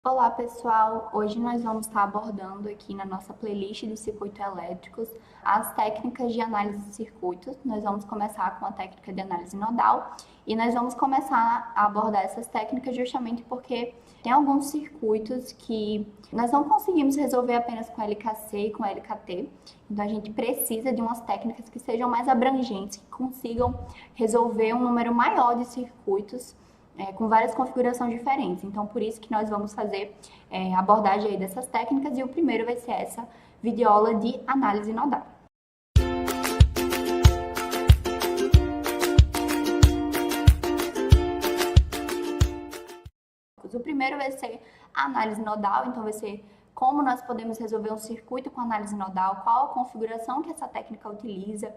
Olá pessoal, hoje nós vamos estar abordando aqui na nossa playlist de circuitos elétricos as técnicas de análise de circuitos. Nós vamos começar com a técnica de análise nodal e nós vamos começar a abordar essas técnicas justamente porque tem alguns circuitos que nós não conseguimos resolver apenas com LKC e com LKT, então a gente precisa de umas técnicas que sejam mais abrangentes, que consigam resolver um número maior de circuitos com várias configurações diferentes. Então, por isso que nós vamos fazer a abordagem aí dessas técnicas e o primeiro vai ser essa videoaula de análise nodal. O primeiro vai ser a análise nodal, então vai ser como nós podemos resolver um circuito com análise nodal, qual a configuração que essa técnica utiliza.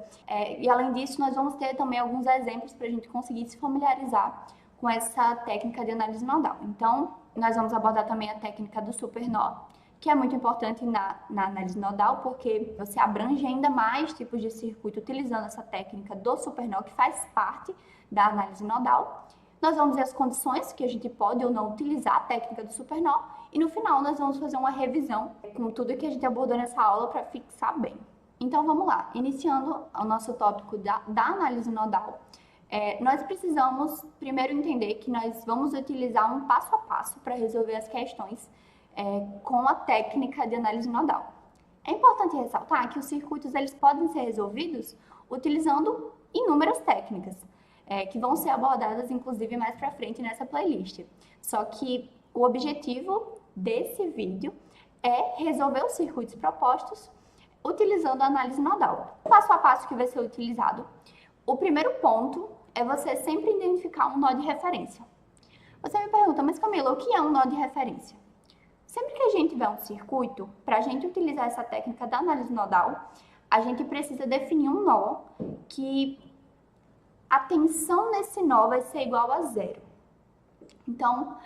E além disso, nós vamos ter também alguns exemplos para a gente conseguir se familiarizar com essa técnica de análise nodal. Então, nós vamos abordar também a técnica do supernó, que é muito importante na análise nodal, porque você abrange ainda mais tipos de circuito utilizando essa técnica do supernó, que faz parte da análise nodal. Nós vamos ver as condições que a gente pode ou não utilizar a técnica do supernó e no final nós vamos fazer uma revisão com tudo que a gente abordou nessa aula para fixar bem. Então vamos lá, iniciando o nosso tópico da análise nodal. Nós precisamos primeiro entender que nós vamos utilizar um passo a passo para resolver as questões com a técnica de análise nodal. É importante ressaltar que os circuitos eles podem ser resolvidos utilizando inúmeras técnicas, que vão ser abordadas inclusive mais para frente nessa playlist. Só que o objetivo desse vídeo é resolver os circuitos propostos utilizando a análise nodal. O passo a passo que vai ser utilizado, o primeiro ponto é você sempre identificar um nó de referência. Você me pergunta, mas Camila, o que é um nó de referência? Sempre que a gente tiver um circuito, para a gente utilizar essa técnica da análise nodal, a gente precisa definir um nó que a tensão nesse nó vai ser igual a zero. Então,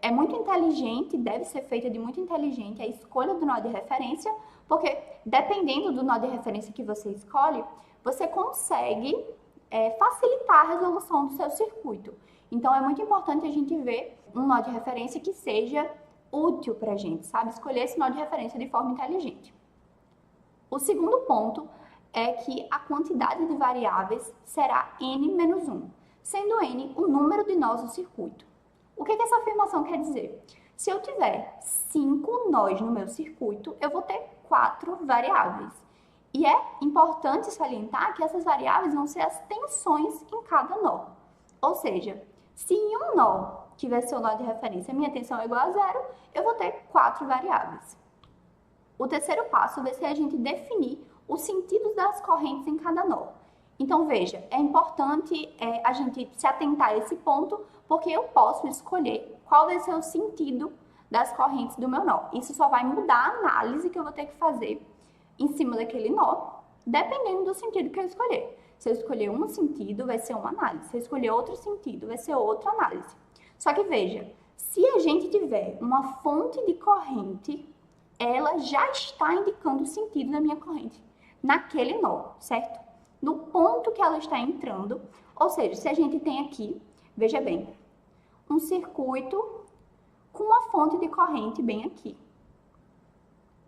é muito inteligente, deve ser feita de muito inteligente a escolha do nó de referência, porque dependendo do nó de referência que você escolhe, você consegue facilitar a resolução do seu circuito. Então, é muito importante a gente ver um nó de referência que seja útil para a gente, sabe? Escolher esse nó de referência de forma inteligente. O segundo ponto é que a quantidade de variáveis será n menos 1, sendo n o número de nós do circuito. O que essa afirmação quer dizer? Se eu tiver 5 nós no meu circuito, eu vou ter 4 variáveis. E é importante salientar que essas variáveis vão ser as tensões em cada nó. Ou seja, se em um nó, que vai ser o nó de referência, a minha tensão é igual a zero, eu vou ter 4 variáveis. O terceiro passo vai ser a gente definir os sentidos das correntes em cada nó. Então, veja, é importante a gente se atentar a esse ponto, porque eu posso escolher qual vai ser o sentido das correntes do meu nó. Isso só vai mudar a análise que eu vou ter que fazer em cima daquele nó, dependendo do sentido que eu escolher. Se eu escolher um sentido, vai ser uma análise. Se eu escolher outro sentido, vai ser outra análise. Só que veja, se a gente tiver uma fonte de corrente, ela já está indicando o sentido da minha corrente naquele nó, certo? No ponto que ela está entrando, ou seja, se a gente tem aqui, veja bem, um circuito com uma fonte de corrente bem aqui.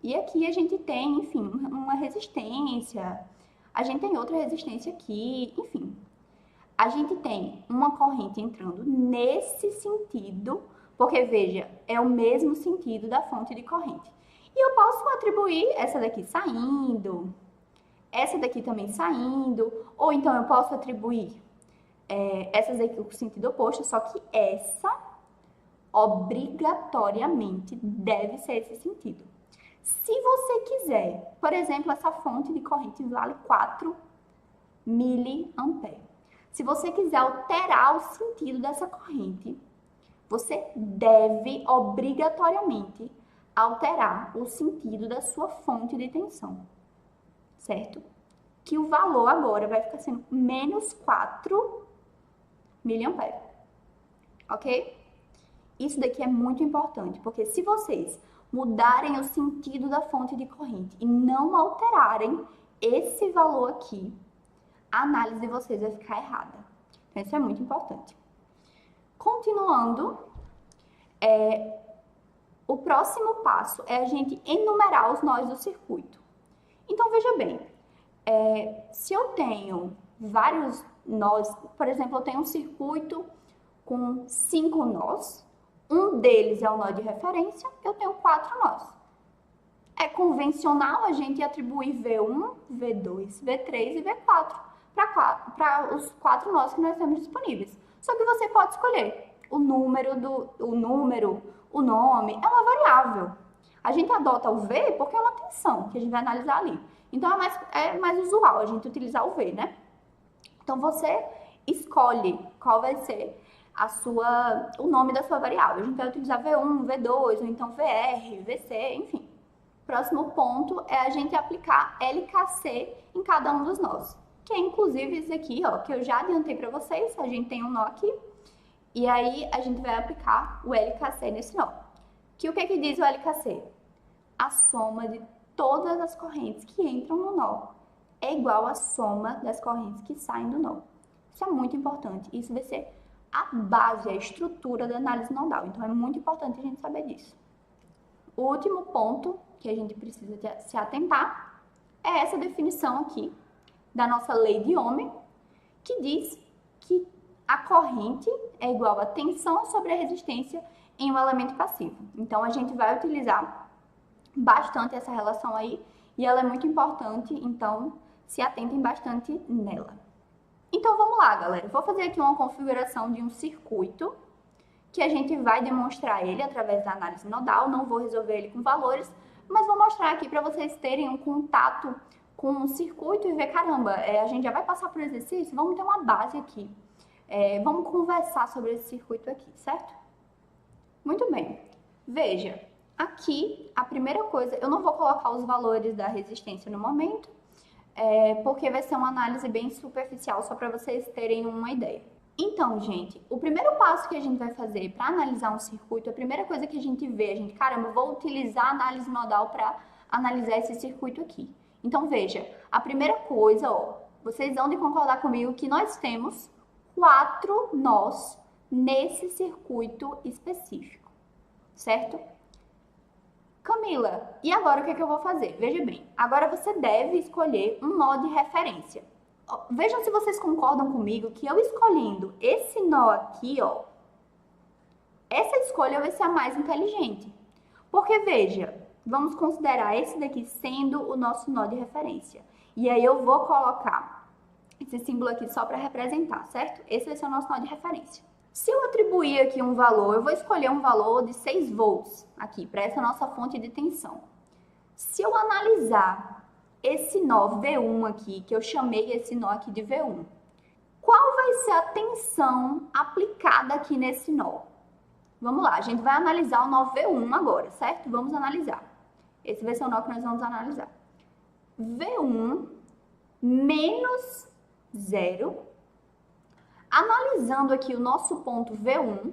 E aqui a gente tem, enfim, uma resistência, a gente tem outra resistência aqui, enfim. A gente tem uma corrente entrando nesse sentido, porque, veja, é o mesmo sentido da fonte de corrente. E eu posso atribuir essa daqui saindo, essa daqui também saindo, ou então eu posso atribuir essas daqui com sentido oposto, só que essa obrigatoriamente deve ser esse sentido. Se você quiser, por exemplo, essa fonte de corrente vale 4 miliamperes. Se você quiser alterar o sentido dessa corrente, você deve obrigatoriamente alterar o sentido da sua fonte de tensão, certo? Que o valor agora vai ficar sendo menos 4 miliamperes, ok? Isso daqui é muito importante, porque se vocês mudarem o sentido da fonte de corrente e não alterarem esse valor aqui, a análise de vocês vai ficar errada. Então, isso é muito importante. Continuando, O próximo passo é a gente enumerar os nós do circuito. Então, veja bem, se eu tenho vários nós, por exemplo, eu tenho um circuito com 5 nós, um deles é o nó de referência, eu tenho 4 nós. É convencional a gente atribuir V1, V2, V3 e V4 para os 4 nós que nós temos disponíveis. Só que você pode escolher o número, o nome, é uma variável. A gente adota o V porque é uma tensão que a gente vai analisar ali. Então é mais usual a gente utilizar o V, né? Então você escolhe qual vai ser o nome da sua variável. A gente vai utilizar V1, V2, ou então VR, VC, enfim. Próximo ponto é a gente aplicar LKC em cada um dos nós. Que é inclusive esse aqui, ó, que eu já adiantei para vocês. A gente tem um nó aqui. E aí a gente vai aplicar o LKC nesse nó. Que o que é que diz o LKC? A soma de todas as correntes que entram no nó é igual à soma das correntes que saem do nó. Isso é muito importante. Isso vai ser a base, a estrutura da análise nodal. Então, é muito importante a gente saber disso. O último ponto que a gente precisa se atentar é essa definição aqui da nossa lei de Ohm, que diz que a corrente é igual a tensão sobre a resistência em um elemento passivo. Então, a gente vai utilizar bastante essa relação aí e ela é muito importante, então se atentem bastante nela. Então, vamos lá, galera. Vou fazer aqui uma configuração de um circuito que a gente vai demonstrar ele através da análise nodal. Não vou resolver ele com valores, mas vou mostrar aqui para vocês terem um contato com o circuito e ver, caramba, a gente já vai passar por exercício, vamos ter uma base aqui. Vamos conversar sobre esse circuito aqui, certo? Muito bem. Veja, aqui a primeira coisa, eu não vou colocar os valores da resistência no momento, porque vai ser uma análise bem superficial, só para vocês terem uma ideia. Então, gente, o primeiro passo que a gente vai fazer para analisar um circuito, a primeira coisa que a gente vê, caramba, eu vou utilizar a análise nodal para analisar esse circuito aqui. Então, veja, a primeira coisa, ó, vocês vão de concordar comigo que nós temos 4 nós nesse circuito específico, certo? Camila, e agora o que é que eu vou fazer? Veja bem, agora você deve escolher um nó de referência. Vejam se vocês concordam comigo que eu escolhendo esse nó aqui, ó, essa escolha vai ser a mais inteligente. Porque, veja, vamos considerar esse daqui sendo o nosso nó de referência. E aí eu vou colocar esse símbolo aqui só para representar, certo? Esse vai ser o nosso nó de referência. Se eu atribuir aqui um valor, eu vou escolher um valor de 6 volts aqui, para essa nossa fonte de tensão. Se eu analisar esse nó V1 aqui, que eu chamei esse nó aqui de V1, qual vai ser a tensão aplicada aqui nesse nó? Vamos lá, a gente vai analisar o nó V1 agora, certo? Vamos analisar. Esse vai ser o nó que nós vamos analisar. V1 menos 0. Analisando aqui o nosso ponto V1,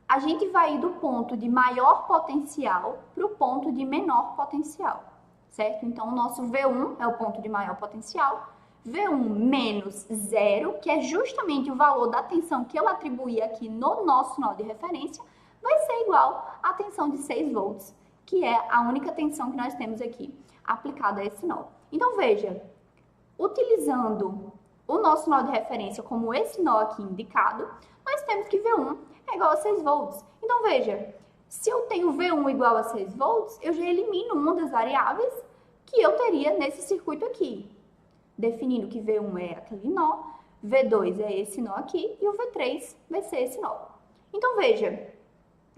a gente vai ir do ponto de maior potencial para o ponto de menor potencial, certo? Então, o nosso V1 é o ponto de maior potencial, V1 menos 0, que é justamente o valor da tensão que eu atribuí aqui no nosso nó de referência, vai ser igual à tensão de 6 volts, que é a única tensão que nós temos aqui aplicada a esse nó. Então, veja, utilizando o nosso nó de referência como esse nó aqui indicado, nós temos que V1 é igual a 6 volts. Então, veja, se eu tenho V1 igual a 6 volts, eu já elimino uma das variáveis que eu teria nesse circuito aqui. Definindo que V1 é aquele nó, V2 é esse nó aqui e o V3 vai ser esse nó. Então, veja,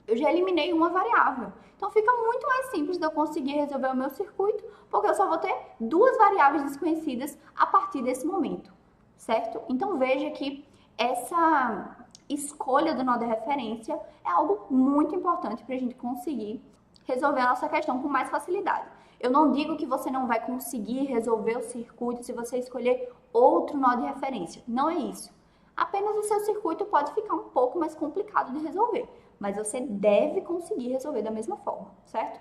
eu já eliminei uma variável. Então, fica muito mais simples de eu conseguir resolver o meu circuito, porque eu só vou ter 2 variáveis desconhecidas a partir desse momento, certo? Então, veja que essa escolha do nó de referência é algo muito importante para a gente conseguir resolver a nossa questão com mais facilidade. Eu não digo que você não vai conseguir resolver o circuito se você escolher outro nó de referência. Não é isso. Apenas o seu circuito pode ficar um pouco mais complicado de resolver, mas você deve conseguir resolver da mesma forma, certo?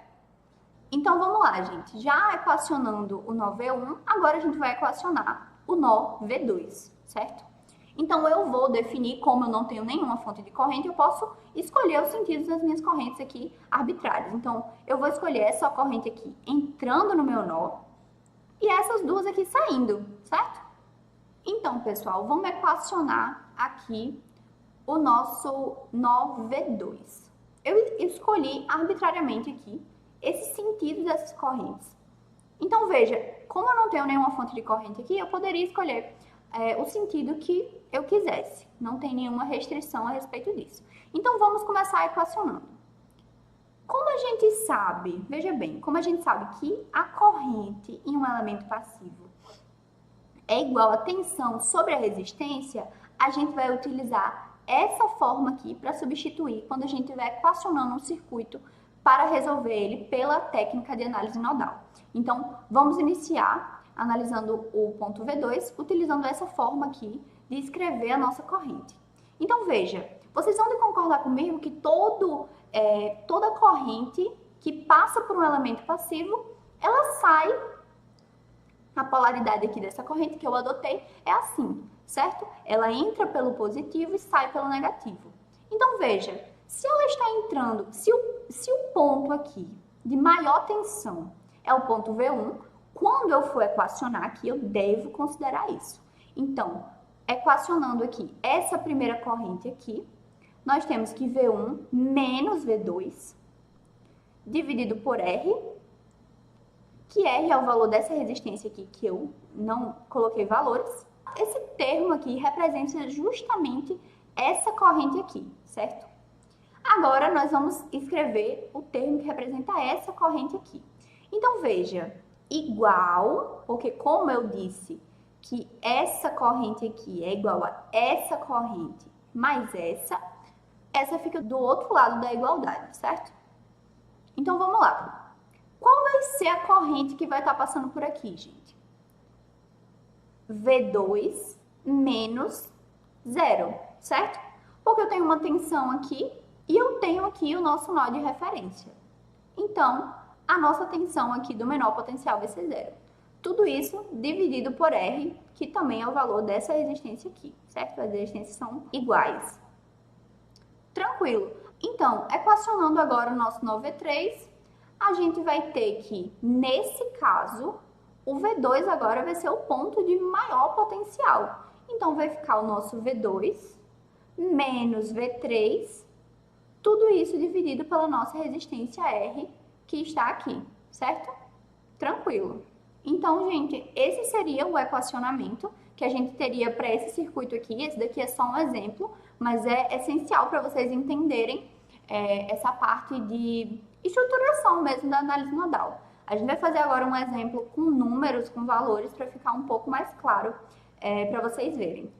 Então, vamos lá, gente. Já equacionando o nó V1, agora a gente vai equacionar o nó V2, certo? Então, eu vou definir, como eu não tenho nenhuma fonte de corrente, eu posso escolher os sentidos das minhas correntes aqui arbitrárias. Então, eu vou escolher essa corrente aqui entrando no meu nó e essas duas aqui saindo, certo? Então, pessoal, vamos equacionar aqui o nosso nó V2. Eu escolhi arbitrariamente aqui esse sentido dessas correntes. Então, veja, como eu não tenho nenhuma fonte de corrente aqui, eu poderia escolher o sentido que eu quisesse. Não tem nenhuma restrição a respeito disso. Então, vamos começar equacionando. Como a gente sabe, veja bem, como a gente sabe que a corrente em um elemento passivo é igual à tensão sobre a resistência, a gente vai utilizar essa forma aqui para substituir quando a gente estiver equacionando um circuito para resolver ele pela técnica de análise nodal. Então, vamos iniciar analisando o ponto V2, utilizando essa forma aqui de escrever a nossa corrente. Então, veja, vocês vão concordar comigo que toda corrente que passa por um elemento passivo, ela sai, a polaridade aqui dessa corrente que eu adotei é assim, certo? Ela entra pelo positivo e sai pelo negativo. Então, veja, se ela está entrando, se o ponto aqui de maior tensão é o ponto V1, quando eu for equacionar aqui, eu devo considerar isso. Então, equacionando aqui essa primeira corrente aqui, nós temos que V1 menos V2 dividido por R, que R é o valor dessa resistência aqui, que eu não coloquei valores. Esse termo aqui representa justamente essa corrente aqui, certo? Agora, nós vamos escrever o termo que representa essa corrente aqui. Então, veja, igual, porque como eu disse que essa corrente aqui é igual a essa corrente mais essa fica do outro lado da igualdade, certo? Então, vamos lá. Qual vai ser a corrente que vai estar passando por aqui, gente? V2 menos 0, certo? Porque eu tenho uma tensão aqui e eu tenho aqui o nosso nó de referência. Então, a nossa tensão aqui do menor potencial vai ser 0. Tudo isso dividido por R, que também é o valor dessa resistência aqui, certo? As resistências são iguais. Tranquilo. Então, equacionando agora o nosso nó V3, a gente vai ter que, nesse caso, o V2 agora vai ser o ponto de maior potencial. Então, vai ficar o nosso V2 menos V3, tudo isso dividido pela nossa resistência R, que está aqui, certo? Tranquilo. Então, gente, esse seria o equacionamento que a gente teria para esse circuito aqui. Esse daqui é só um exemplo, mas é essencial para vocês entenderem essa parte de estruturação mesmo da análise nodal. A gente vai fazer agora um exemplo com números, com valores, para ficar um pouco mais claro para vocês verem.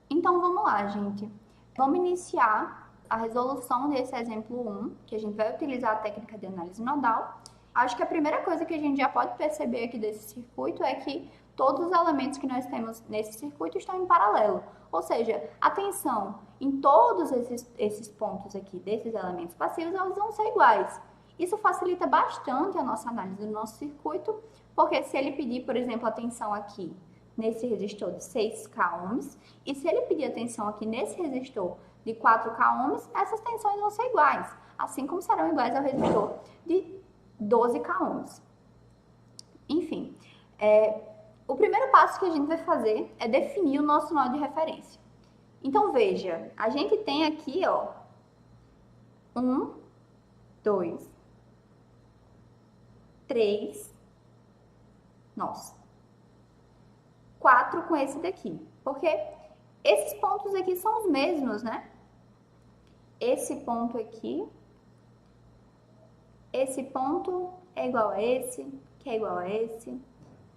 Então, vamos lá, gente. Vamos iniciar a resolução desse exemplo 1, que a gente vai utilizar a técnica de análise nodal. Acho que a primeira coisa que a gente já pode perceber aqui desse circuito é que todos os elementos que nós temos nesse circuito estão em paralelo. Ou seja, a tensão em todos esses pontos aqui, desses elementos passivos, elas vão ser iguais. Isso facilita bastante a nossa análise do nosso circuito, porque se ele pedir, por exemplo, a tensão aqui nesse resistor de 6K ohms, e se ele pedir a tensão aqui nesse resistor de 4K ohms, essas tensões vão ser iguais, assim como serão iguais ao resistor de 12K ohms. Enfim, o primeiro passo que a gente vai fazer é definir o nosso nó de referência. Então, veja, a gente tem aqui, ó, 1, 2, 3, nossa, 4 com esse daqui, porque esses pontos aqui são os mesmos, né? Esse ponto aqui, esse ponto é igual a esse, que é igual a esse,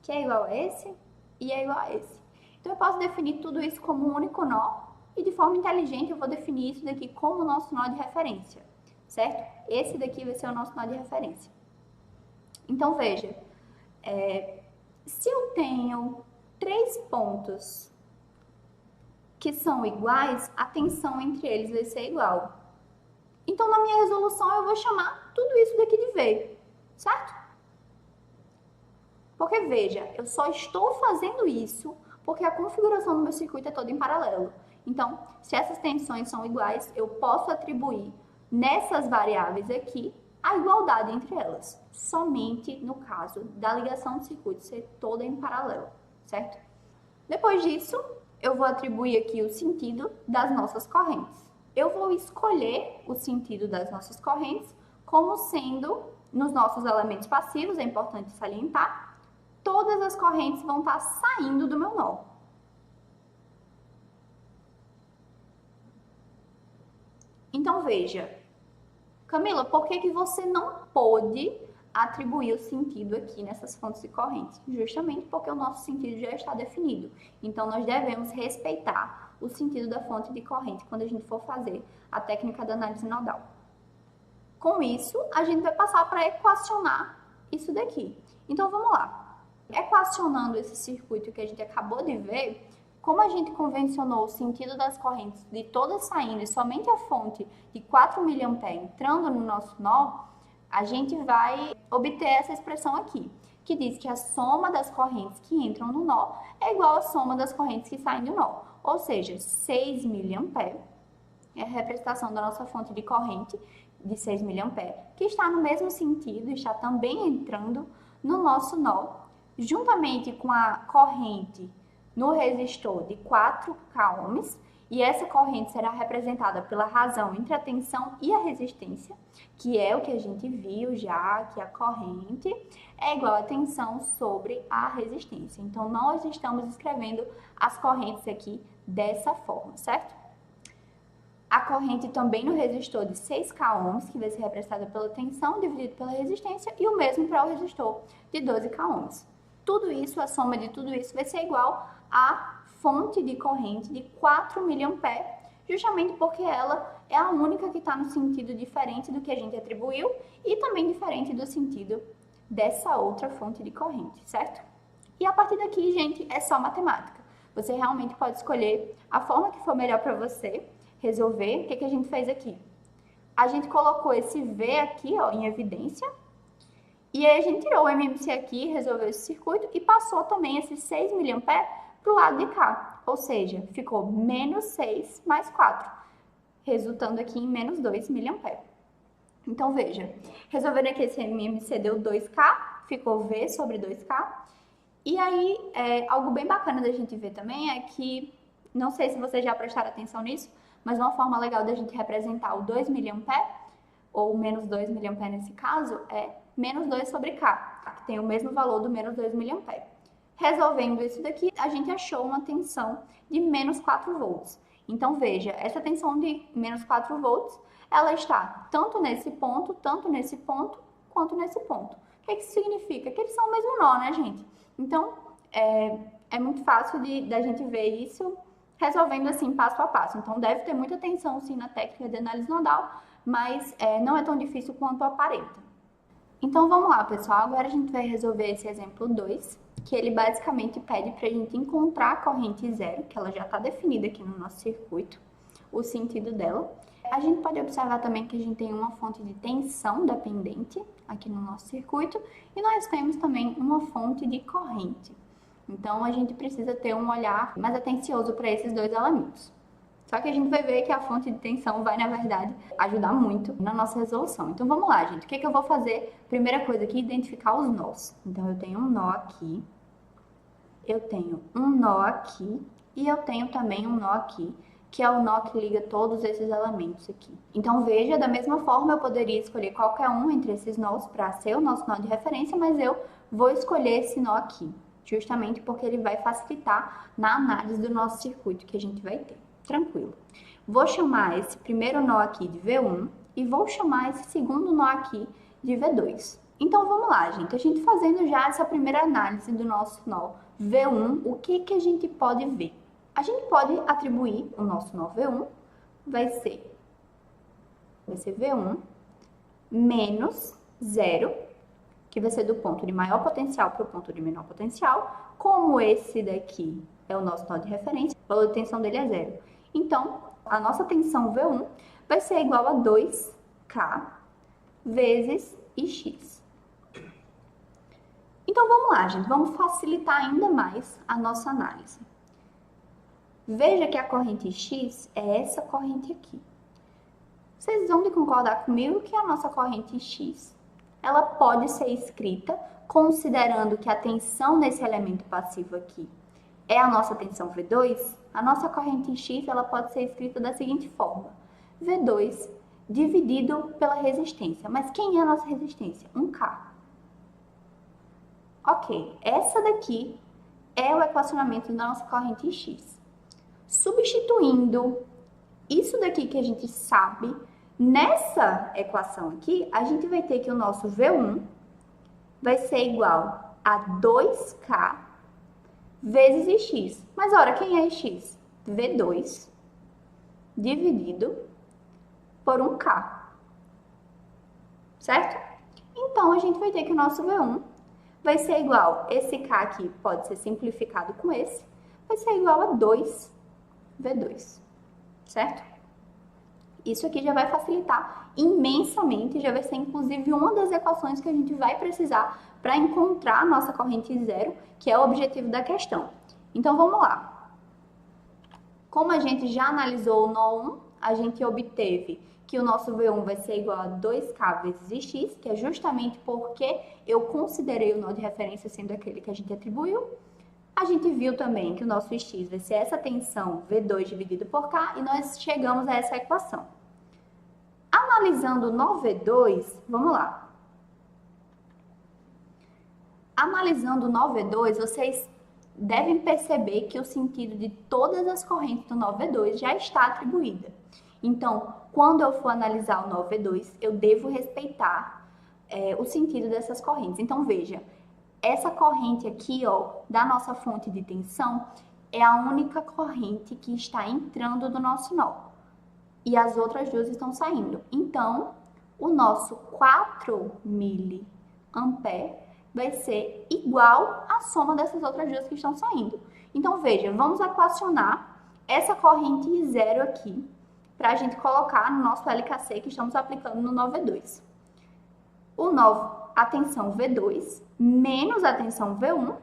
que é igual a esse e é igual a esse. Então, eu posso definir tudo isso como um único nó e, de forma inteligente, eu vou definir isso daqui como o nosso nó de referência, certo? Esse daqui vai ser o nosso nó de referência. Então, veja, se eu tenho 3 pontos que são iguais, a tensão entre eles vai ser igual. Então, na minha resolução, eu vou chamar tudo isso daqui de V, certo? Porque, veja, eu só estou fazendo isso Porque a configuração do meu circuito é toda em paralelo. Então, se essas tensões são iguais, eu posso atribuir nessas variáveis aqui a igualdade entre elas, somente no caso da ligação do circuito ser toda em paralelo, certo? Depois disso, eu vou atribuir aqui o sentido das nossas correntes. Eu vou escolher o sentido das nossas correntes como sendo, nos nossos elementos passivos, é importante salientar, todas as correntes vão estar saindo do meu nó. Então, veja, Camila, por que você não pôde atribuir o sentido aqui nessas fontes de corrente? Justamente porque o nosso sentido já está definido. Então, nós devemos respeitar o sentido da fonte de corrente quando a gente for fazer a técnica da análise nodal. Com isso, a gente vai passar para equacionar isso daqui. Então, vamos lá. Equacionando esse circuito que a gente acabou de ver, como a gente convencionou o sentido das correntes de todas saindo e somente a fonte de 4 mA entrando no nosso nó, a gente vai obter essa expressão aqui, que diz que a soma das correntes que entram no nó é igual à soma das correntes que saem do nó. Ou seja, 6 mA é a representação da nossa fonte de corrente de 6 mA, que está no mesmo sentido, está também entrando no nosso nó, juntamente com a corrente no resistor de 4K ohms, e essa corrente será representada pela razão entre a tensão e a resistência, que é o que a gente viu já, que a corrente é igual a tensão sobre a resistência. Então, nós estamos escrevendo as correntes aqui dessa forma, certo? A corrente também no resistor de 6K ohms, que vai ser representada pela tensão dividido pela resistência, e o mesmo para o resistor de 12K ohms. Tudo isso, a soma de tudo isso vai ser igual a fonte de corrente de 4 mA, justamente porque ela é a única que está no sentido diferente do que a gente atribuiu e também diferente do sentido dessa outra fonte de corrente, certo? E a partir daqui, gente, é só matemática. Você realmente pode escolher a forma que for melhor para você resolver. O que a gente fez aqui? A gente colocou esse V aqui, ó, em evidência, e aí a gente tirou o MMC aqui, resolveu esse circuito e passou também esses 6 mA para o lado de cá, ou seja, ficou menos 6 mais 4, resultando aqui em menos 2 mA. Então, veja, resolvendo aqui esse MMC deu 2K, ficou V sobre 2K, e aí, algo bem bacana da gente ver também é que, não sei se vocês já prestaram atenção nisso, mas uma forma legal da gente representar o 2 mA, ou menos 2 mA nesse caso, é menos 2 sobre K, que tem o mesmo valor do menos 2 mA. Resolvendo isso daqui, a gente achou uma tensão de menos 4 volts. Então, veja, essa tensão de menos 4 volts, ela está tanto nesse ponto, quanto nesse ponto. O que isso significa? Que eles são o mesmo nó, né, gente? Então, é muito fácil da gente ver isso resolvendo assim, passo a passo. Então, deve ter muita tensão, sim, na técnica de análise nodal, mas não é tão difícil quanto aparenta. Então, vamos lá, pessoal. Agora a gente vai resolver esse exemplo 2, que ele basicamente pede para a gente encontrar a corrente zero, que ela já está definida aqui no nosso circuito, o sentido dela. A gente pode observar também que a gente tem uma fonte de tensão dependente aqui no nosso circuito e nós temos também uma fonte de corrente. Então, a gente precisa ter um olhar mais atencioso para esses dois elementos. Só que a gente vai ver que a fonte de tensão vai, na verdade, ajudar muito na nossa resolução. Então, vamos lá, gente. O que eu vou fazer? Primeira coisa aqui, identificar os nós. Então, eu tenho um nó aqui, eu tenho um nó aqui e eu tenho também um nó aqui, que é o nó que liga todos esses elementos aqui. Então, veja, da mesma forma, eu poderia escolher qualquer um entre esses nós para ser o nosso nó de referência, mas eu vou escolher esse nó aqui, justamente porque ele vai facilitar na análise do nosso circuito que a gente vai ter. Tranquilo. Vou chamar esse primeiro nó aqui de V1 e vou chamar esse segundo nó aqui de V2. Então, vamos lá, gente. A gente fazendo já essa primeira análise do nosso nó V1, o que a gente pode ver? A gente pode atribuir o nosso nó V1, vai ser V1 menos 0, que vai ser do ponto de maior potencial para o ponto de menor potencial. Como esse daqui é o nosso nó de referência, o valor de tensão dele é 0. Então, a nossa tensão V1 vai ser igual a 2K vezes Ix. Então, vamos lá, gente. Vamos facilitar ainda mais a nossa análise. Veja que a corrente X é essa corrente aqui. Vocês vão concordar comigo que a nossa corrente X, ela pode ser escrita considerando que a tensão nesse elemento passivo aqui é a nossa tensão V2, a nossa corrente X ela pode ser escrita da seguinte forma: V2 dividido pela resistência. Mas quem é a nossa resistência? 1K. Ok, essa daqui é o equacionamento da nossa corrente X. Substituindo isso daqui que a gente sabe, nessa equação aqui, a gente vai ter que o nosso V1 vai ser igual a 2K vezes X. Mas, ora, quem é X? V2 dividido por 1K. Certo? Então, a gente vai ter que o nosso V1 vai ser igual, esse K aqui pode ser simplificado com esse, vai ser igual a 2V2. Certo? Isso aqui já vai facilitar imensamente, já vai ser inclusive uma das equações que a gente vai precisar para encontrar a nossa corrente zero, que é o objetivo da questão. Então vamos lá. Como a gente já analisou o nó 1, a gente obteve que o nosso V1 vai ser igual a 2K vezes X, que é justamente porque eu considerei o nó de referência sendo aquele que a gente atribuiu. A gente viu também que o nosso X vai ser essa tensão V2 dividido por K e nós chegamos a essa equação. Analisando o nó V2, vamos lá. Analisando o nó V2, vocês devem perceber que o sentido de todas as correntes do nó V2 já está atribuída. Então, quando eu for analisar o nó V2, eu devo respeitar o sentido dessas correntes. Então, veja, essa corrente aqui, ó, da nossa fonte de tensão, é a única corrente que está entrando do nosso nó. E as outras duas estão saindo. Então, o nosso 4 mA vai ser igual à soma dessas outras duas que estão saindo. Então, veja, vamos equacionar essa corrente zero aqui, para a gente colocar no nosso LKC que estamos aplicando no nó V2. A tensão V2 menos a tensão V1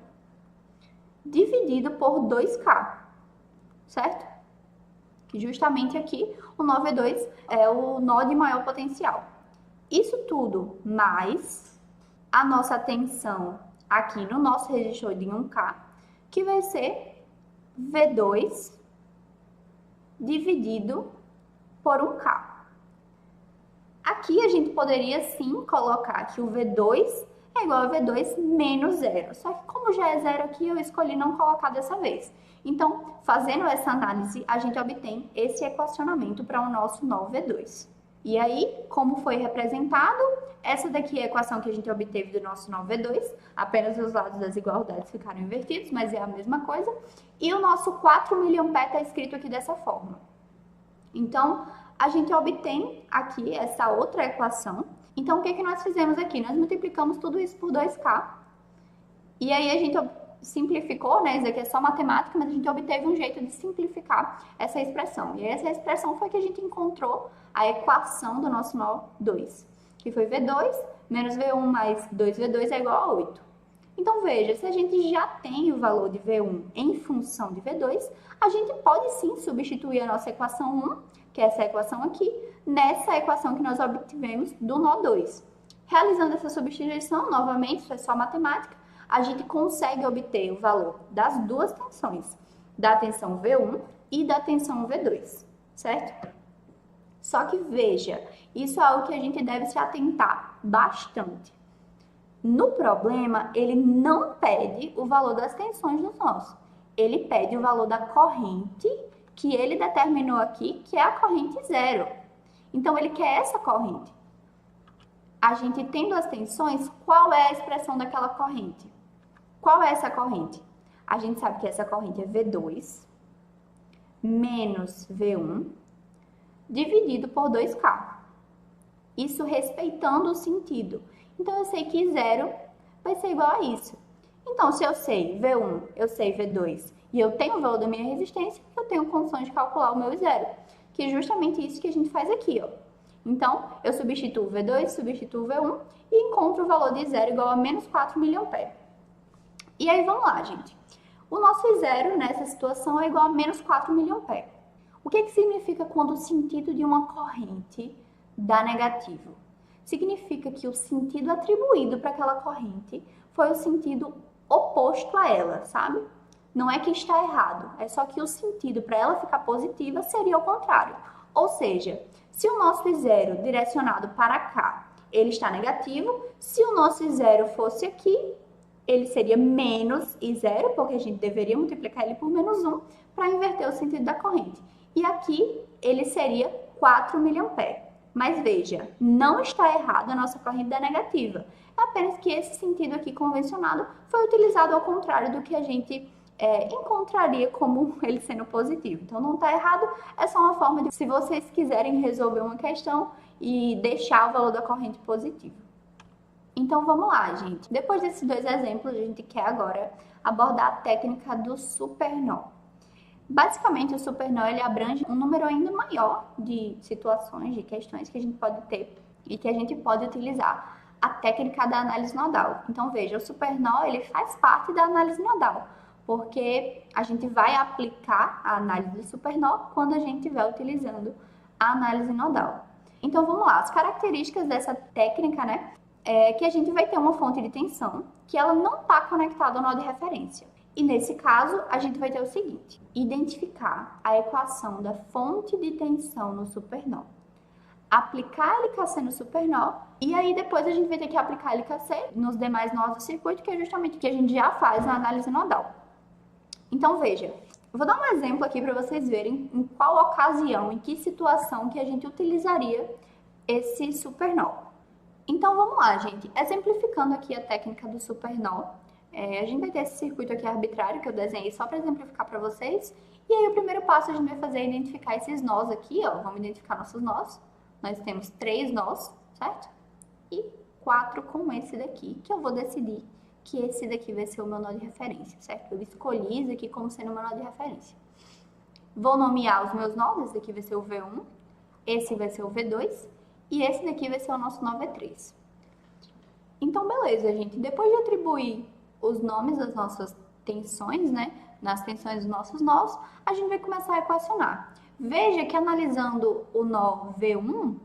dividido por 2K, certo? Que justamente aqui o nó V2 é o nó de maior potencial. Isso tudo mais a nossa tensão aqui no nosso resistor de 1K, que vai ser V2 dividido por 1K. Aqui a gente poderia sim colocar que o V2 é igual a V2 menos zero. Só que como já é zero aqui, eu escolhi não colocar dessa vez. Então, fazendo essa análise, a gente obtém esse equacionamento para o nosso nó V2. E aí, como foi representado, essa daqui é a equação que a gente obteve do nosso nó V2, apenas os lados das igualdades ficaram invertidos, mas é a mesma coisa. E o nosso 4 mA está escrito aqui dessa forma. Então, a gente obtém aqui essa outra equação. Então, o que nós fizemos aqui? Nós multiplicamos tudo isso por 2K. E aí, a gente simplificou, né? Isso aqui é só matemática, mas a gente obteve um jeito de simplificar essa expressão. E essa expressão foi que a gente encontrou a equação do nosso nó 2, que foi V2 menos V1 mais 2V2 é igual a 8. Então, veja, se a gente já tem o valor de V1 em função de V2, a gente pode sim substituir a nossa equação 1, que é essa equação aqui, nessa equação que nós obtivemos do nó 2. Realizando essa substituição, novamente, isso é só matemática, a gente consegue obter o valor das duas tensões, da tensão V1 e da tensão V2, certo? Só que veja, isso é algo que a gente deve se atentar bastante. No problema, ele não pede o valor das tensões dos nós. Ele pede o valor da corrente que ele determinou aqui, que é a corrente zero. Então, ele quer essa corrente. A gente tendo as tensões, qual é a expressão daquela corrente? Qual é essa corrente? A gente sabe que essa corrente é V2 menos V1 dividido por 2K. Isso respeitando o sentido. Então, eu sei que zero vai ser igual a isso. Então, se eu sei V1, eu sei V2 e eu tenho o valor da minha resistência, eu tenho condições de calcular o meu zero, que é justamente isso que a gente faz aqui, ó. Então, eu substituo V2, substituo V1 e encontro o valor de zero igual a menos 4 mA. E aí, vamos lá, gente. O nosso I0 nessa situação é igual a menos 4 mA. O que significa quando o sentido de uma corrente dá negativo? Significa que o sentido atribuído para aquela corrente foi o sentido oposto a ela, sabe? Não é que está errado, é só que o sentido para ela ficar positiva seria o contrário. Ou seja, se o nosso I0 direcionado para cá, ele está negativo, se o nosso I0 fosse aqui, ele seria menos I0, porque a gente deveria multiplicar ele por menos 1 para inverter o sentido da corrente. E aqui ele seria 4 mA. Mas veja, não está errado a nossa corrente da negativa. É apenas que esse sentido aqui convencionado foi utilizado ao contrário do que a gente encontraria como ele sendo positivo. Então não está errado, é só uma forma de, se vocês quiserem resolver uma questão e deixar o valor da corrente positivo. Então vamos lá, gente. Depois desses dois exemplos, a gente quer agora abordar a técnica do supernó. Basicamente, o supernó ele abrange um número ainda maior de situações, de questões que a gente pode ter e que a gente pode utilizar a técnica da análise nodal. Então veja, o supernó ele faz parte da análise nodal, porque a gente vai aplicar a análise do supernó quando a gente estiver utilizando a análise nodal. Então vamos lá, as características dessa técnica, né, é que a gente vai ter uma fonte de tensão que ela não está conectada ao nó de referência. E nesse caso, a gente vai ter o seguinte: identificar a equação da fonte de tensão no supernó, aplicar LKC no supernó, e aí depois a gente vai ter que aplicar LKC nos demais nós do circuito, que é justamente o que a gente já faz na análise nodal. Então veja, eu vou dar um exemplo aqui para vocês verem em qual ocasião, em que situação que a gente utilizaria esse supernó. Então vamos lá, gente, exemplificando aqui a técnica do supernó. A gente vai ter esse circuito aqui arbitrário que eu desenhei só para exemplificar para vocês. E aí o primeiro passo a gente vai fazer é identificar esses nós aqui, ó. Vamos identificar nossos nós. Nós temos 3 nós, certo? E 4 com esse daqui, que eu vou decidir que esse daqui vai ser o meu nó de referência, certo? Eu escolhi isso aqui como sendo o meu nó de referência. Vou nomear os meus nós, esse daqui vai ser o V1, esse vai ser o V2 e esse daqui vai ser o nosso nó V3. Então, beleza, gente. Depois de atribuir os nomes das nossas tensões, né, nas tensões dos nossos nós, a gente vai começar a equacionar. Veja que analisando o nó V1,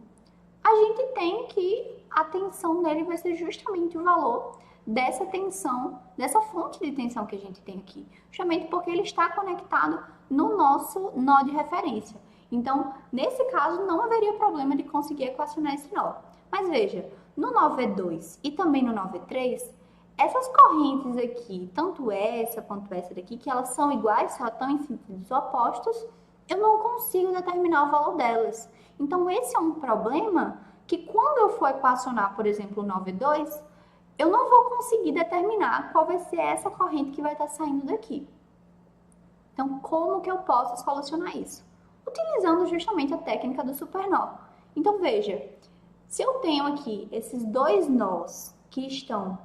a gente tem que a tensão nele vai ser justamente o valor dessa tensão, dessa fonte de tensão que a gente tem aqui, justamente porque ele está conectado no nosso nó de referência. Então, nesse caso, não haveria problema de conseguir equacionar esse nó. Mas veja, no nó V2 e também no nó V3, essas correntes aqui, tanto essa quanto essa daqui, que elas são iguais, só estão em sentidos opostos, eu não consigo determinar o valor delas. Então, esse é um problema que quando eu for equacionar, por exemplo, o nó V2, eu não vou conseguir determinar qual vai ser essa corrente que vai estar saindo daqui. Então, como que eu posso solucionar isso? Utilizando justamente a técnica do supernó. Então, veja, se eu tenho aqui esses dois nós que estão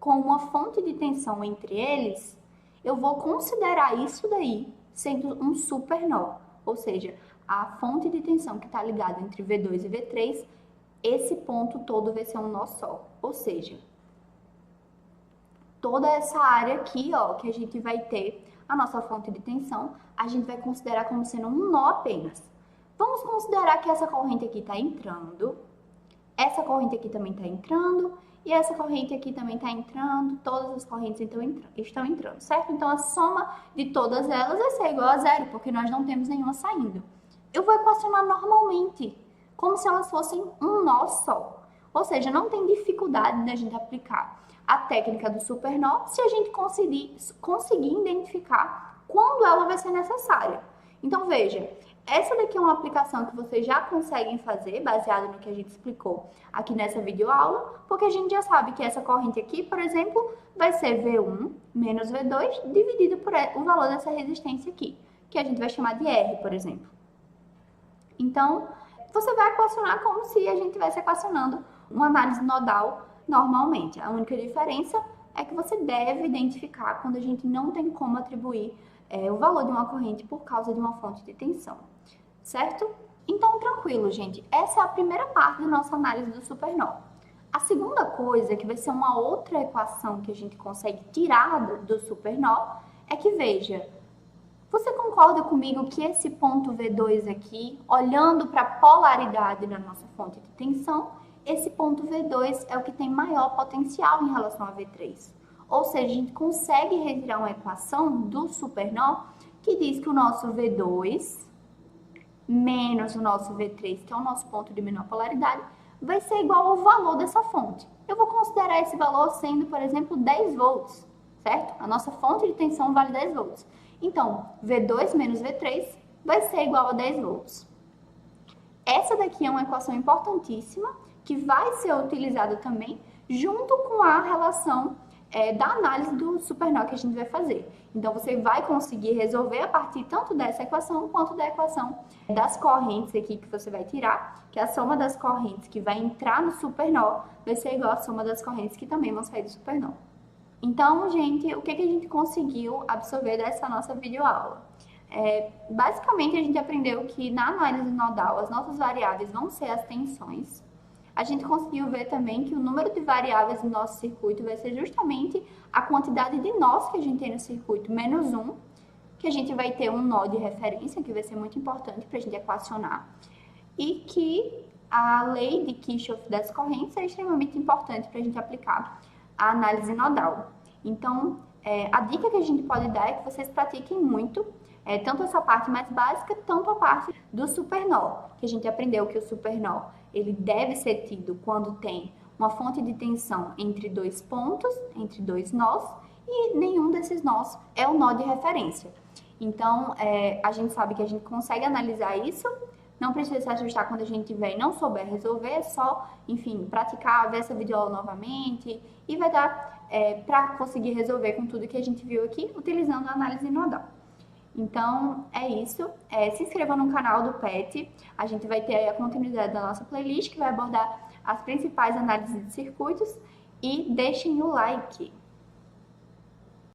com uma fonte de tensão entre eles, eu vou considerar isso daí sendo um supernó. Ou seja, a fonte de tensão que está ligada entre V2 e V3, esse ponto todo vai ser um nó só. Ou seja, toda essa área aqui, ó, que a gente vai ter a nossa fonte de tensão, a gente vai considerar como sendo um nó apenas. Vamos considerar que essa corrente aqui está entrando, essa corrente aqui também está entrando, e essa corrente aqui também está entrando, todas as correntes estão entrando, certo? Então, a soma de todas elas vai ser igual a zero, porque nós não temos nenhuma saindo. Eu vou equacionar normalmente, como se elas fossem um nó só. Ou seja, não tem dificuldade da gente aplicar a técnica do supernó se a gente conseguir identificar quando ela vai ser necessária. Então, veja, essa daqui é uma aplicação que vocês já conseguem fazer, baseada no que a gente explicou aqui nessa videoaula, porque a gente já sabe que essa corrente aqui, por exemplo, vai ser V1 menos V2 dividido por o valor dessa resistência aqui, que a gente vai chamar de R, por exemplo. Então, você vai equacionar como se a gente estivesse equacionando uma análise nodal normalmente. A única diferença é que você deve identificar quando a gente não tem como atribuir o valor de uma corrente por causa de uma fonte de tensão, certo? Então, tranquilo, gente. Essa é a primeira parte da nossa análise do supernó. A segunda coisa, que vai ser uma outra equação que a gente consegue tirar do supernó, é que, veja, você concorda comigo que esse ponto V2 aqui, olhando para a polaridade da nossa fonte de tensão, esse ponto V2 é o que tem maior potencial em relação a V3. Ou seja, a gente consegue retirar uma equação do supernó que diz que o nosso V2 menos o nosso V3, que é o nosso ponto de menor polaridade, vai ser igual ao valor dessa fonte. Eu vou considerar esse valor sendo, por exemplo, 10 volts, certo? A nossa fonte de tensão vale 10 volts. Então, V2 menos V3 vai ser igual a 10 volts. Essa daqui é uma equação importantíssima que vai ser utilizada também junto com a relação da análise do supernó que a gente vai fazer. Então, você vai conseguir resolver a partir tanto dessa equação quanto da equação das correntes aqui que você vai tirar, que a soma das correntes que vai entrar no supernó vai ser igual à soma das correntes que também vão sair do supernó. Então, gente, o que a gente conseguiu absorver dessa nossa videoaula? Basicamente, a gente aprendeu que na análise nodal as nossas variáveis vão ser as tensões. A gente conseguiu ver também que o número de variáveis no nosso circuito vai ser justamente a quantidade de nós que a gente tem no circuito menos 1, que a gente vai ter um nó de referência, que vai ser muito importante para a gente equacionar, e que a lei de Kirchhoff das correntes é extremamente importante para a gente aplicar a análise nodal. Então, a dica que a gente pode dar é que vocês pratiquem muito, tanto essa parte mais básica, tanto a parte do supernó, que a gente aprendeu que o supernó ele deve ser tido quando tem uma fonte de tensão entre dois pontos, entre dois nós, e nenhum desses nós é o nó de referência. Então, a gente sabe que a gente consegue analisar isso, não precisa se assustar quando a gente tiver e não souber resolver, é só, enfim, praticar, ver essa videoaula novamente e vai dar para conseguir resolver com tudo que a gente viu aqui, utilizando a análise nodal. Então, é isso. Se inscreva no canal do PET. A gente vai ter aí a continuidade da nossa playlist, que vai abordar as principais análises de circuitos. E deixem o like.